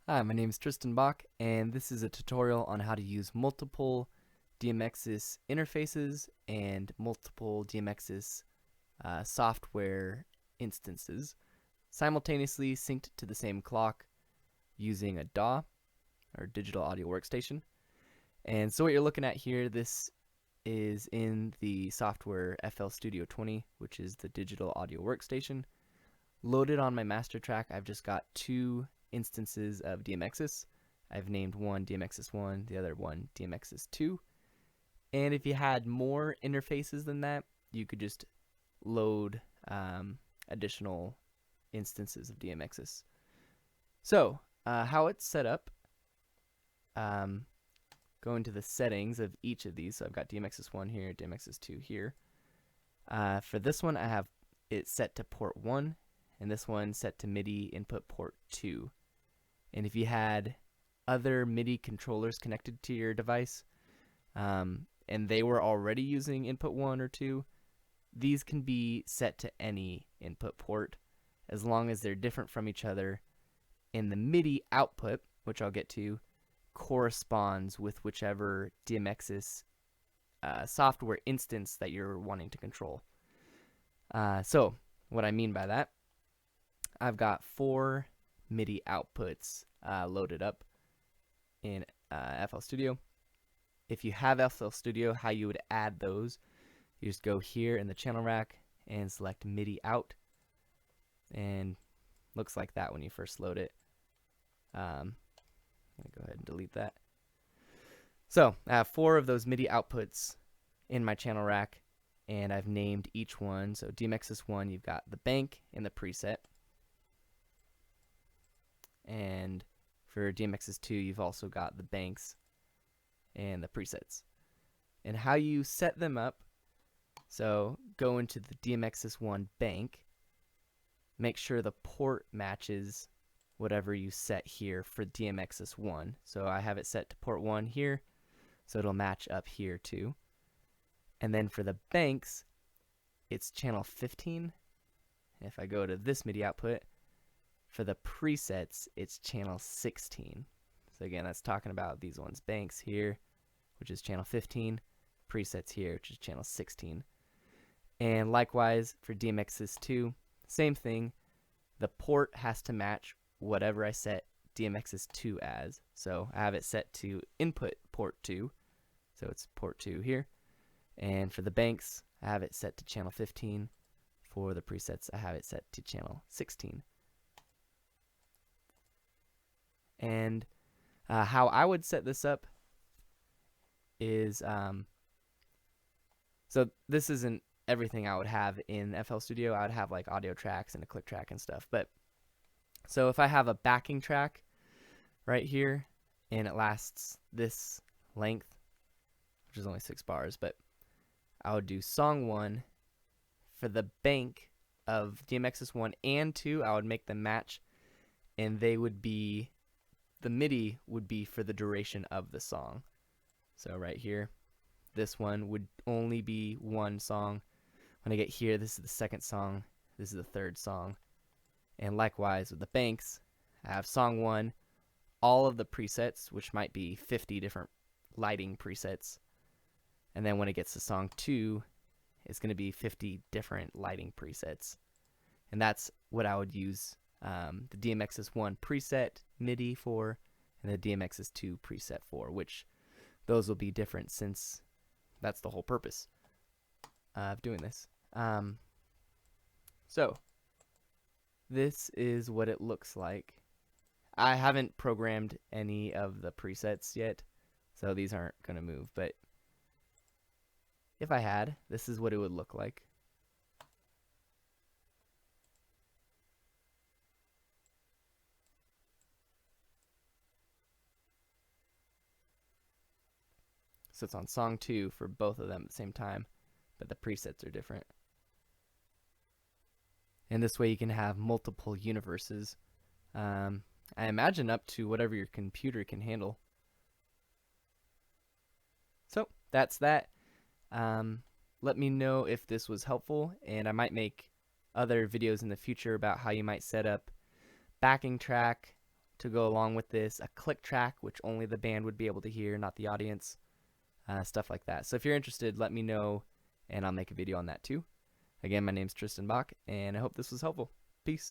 Hi, my name is Tristan Bach, and this is a tutorial on how to use multiple DMXIS interfaces and multiple DMXIS software instances simultaneously synced to the same clock using a DAW, or Digital Audio Workstation. And so what you're looking at here, this is in the software FL Studio 20, which is the Digital Audio Workstation. Loaded on my master track, I've just got two instances of DMXIS. I've named one DMXIS1, the other one DMXIS2. And if you had more interfaces than that, you could just load additional instances of DMXIS. So, how it's set up, go into the settings of each of these. So I've got DMXIS1 here, DMXIS2 here. For this one, I have it set to port 1, and this one set to MIDI input port 2. And if you had other MIDI controllers connected to your device, and they were already using input 1 or 2, these can be set to any input port as long as they're different from each other, and the MIDI output, which I'll get to, corresponds with whichever DMXIS software instance that you're wanting to control. So what I mean by that, I've got 4 MIDI outputs loaded up in FL Studio. If you have FL Studio, how you would add those, you just go here in the channel rack and select MIDI out, and looks like that when you first load it. I'm going to go ahead and delete that. So I have 4 of those MIDI outputs in my channel rack, and I've named each one. So DMXIS1, you've got the bank and the preset. And for DMXIS2, you've also got the banks and the presets. And how you set them up, so go into the DMXIS1 bank, make sure the port matches whatever you set here for DMXIS1. So I have it set to port 1 here, so it'll match up here too. And then for the banks, it's channel 15. If I go to this MIDI output, for the presets, it's channel 16. So again, that's talking about these ones. Banks here, which is channel 15. Presets here, which is channel 16. And likewise, for DMXIS2, same thing. The port has to match whatever I set DMXIS2 as. So I have it set to input port 2. So it's port 2 here. And for the banks, I have it set to channel 15. For the presets, I have it set to channel 16. And how I would set this up is, so this isn't everything I would have in FL Studio. I would have like audio tracks and a click track and stuff. But so if I have a backing track right here, and it lasts this length, which is only 6 bars, but I would do song 1 for the bank of DMXIS1 and 2. I would make them match, and they would be, the MIDI would be for the duration of the song. So right here, this one would only be one song. When I get here, this is the second song, this is the third song. And likewise with the banks, I have song 1, all of the presets, which might be 50 different lighting presets. And then when it gets to song 2, it's going to be 50 different lighting presets. And that's what I would use the DMXIS1 preset MIDI for, and the DMXIS2 preset for, which those will be different since that's the whole purpose of doing this. So this is what it looks like. I haven't programmed any of the presets yet, so these aren't going to move, but if I had, this is what it would look like. So it's on song 2 for both of them at the same time, but the presets are different. And this way you can have multiple universes. I imagine up to whatever your computer can handle. So that's that. Let me know if this was helpful, and I might make other videos in the future about how you might set up backing track to go along with this, a click track, which only the band would be able to hear, not the audience, stuff like that. So if you're interested, let me know, and I'll make a video on that too. Again, my name's Tristan Bach, and I hope this was helpful.